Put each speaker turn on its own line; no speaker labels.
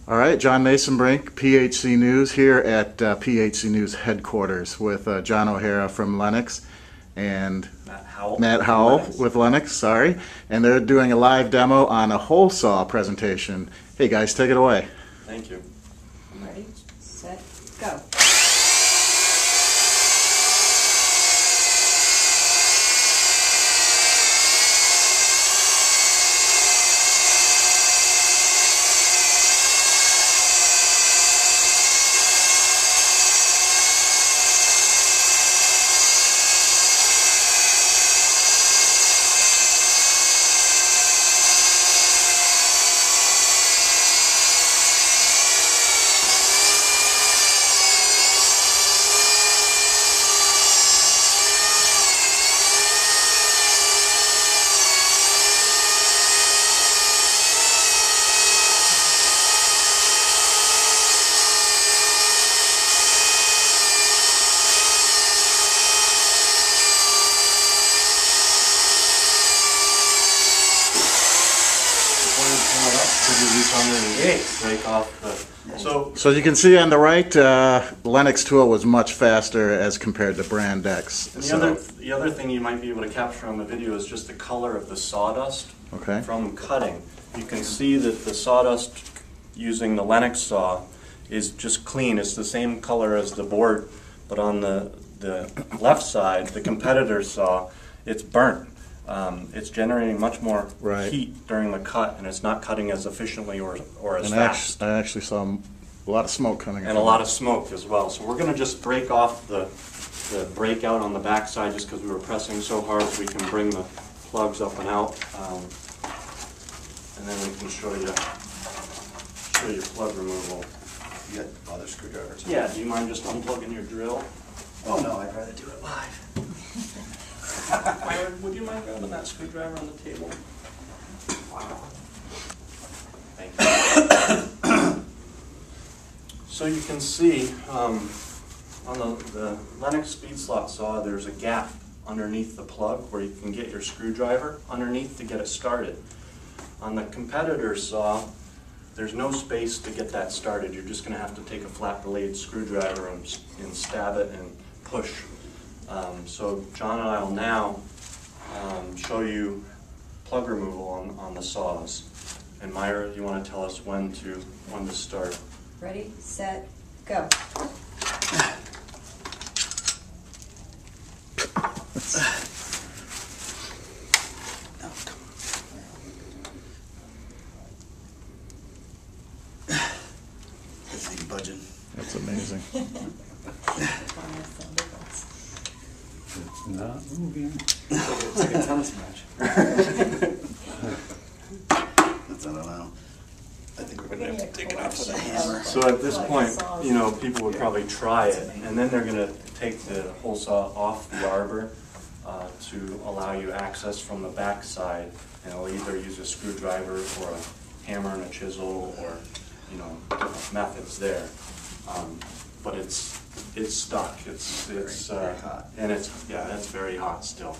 All right, John Masonbrink, PHC News, here at PHC News headquarters with John O'Hara from Lenox and Matt Howell with Lenox, sorry. And they're doing a live demo on a hole saw presentation. Hey guys, take it away.
Thank you.
Ready, set, go.
Break off the,
so you can see on the right, Lenox tool was much faster as compared to brand X.
The other thing you might be able to capture on the video is just the color of the sawdust from cutting. You can see that the sawdust using the Lenox saw is just clean. It's the same color as the board, but on the left side, the competitor saw, it's burnt. It's generating much more heat during the cut, and it's not cutting as efficiently or as fast.
I actually saw a lot of smoke coming.
And a lot of smoke as well. So we're going to just break off the breakout on the back side just because we were pressing so hard so we can bring the plugs up and out. And then we can show you plug removal.
You got other screwdrivers?
Yeah, do you mind just unplugging your drill?
Oh no, I'd rather do it live.
Myron, would you mind grabbing that screwdriver on the table? Wow. Thank you. So you can see on the Lenox speed slot saw, there's a gap underneath the plug where you can get your screwdriver underneath to get it started. On the competitor saw, there's no space to get that started. You're just going to have to take a flat blade screwdriver and stab it and push. So John and I will now show you plug removal on the saws. And Myra, you want to tell us when to start?
Ready, set, go.
This thing budging.
That's amazing.
It's not moving. It's like a tennis match. That's, I don't know. I think we're going to have to take it off with a hammer.
So at this point, you know, people would probably try it, and then they're going to take the hole saw off the arbor to allow you access from the back side, and they'll either use a screwdriver or a hammer and a chisel, or different methods there. But it's stuck. It's
very hot,
and it's very hot still.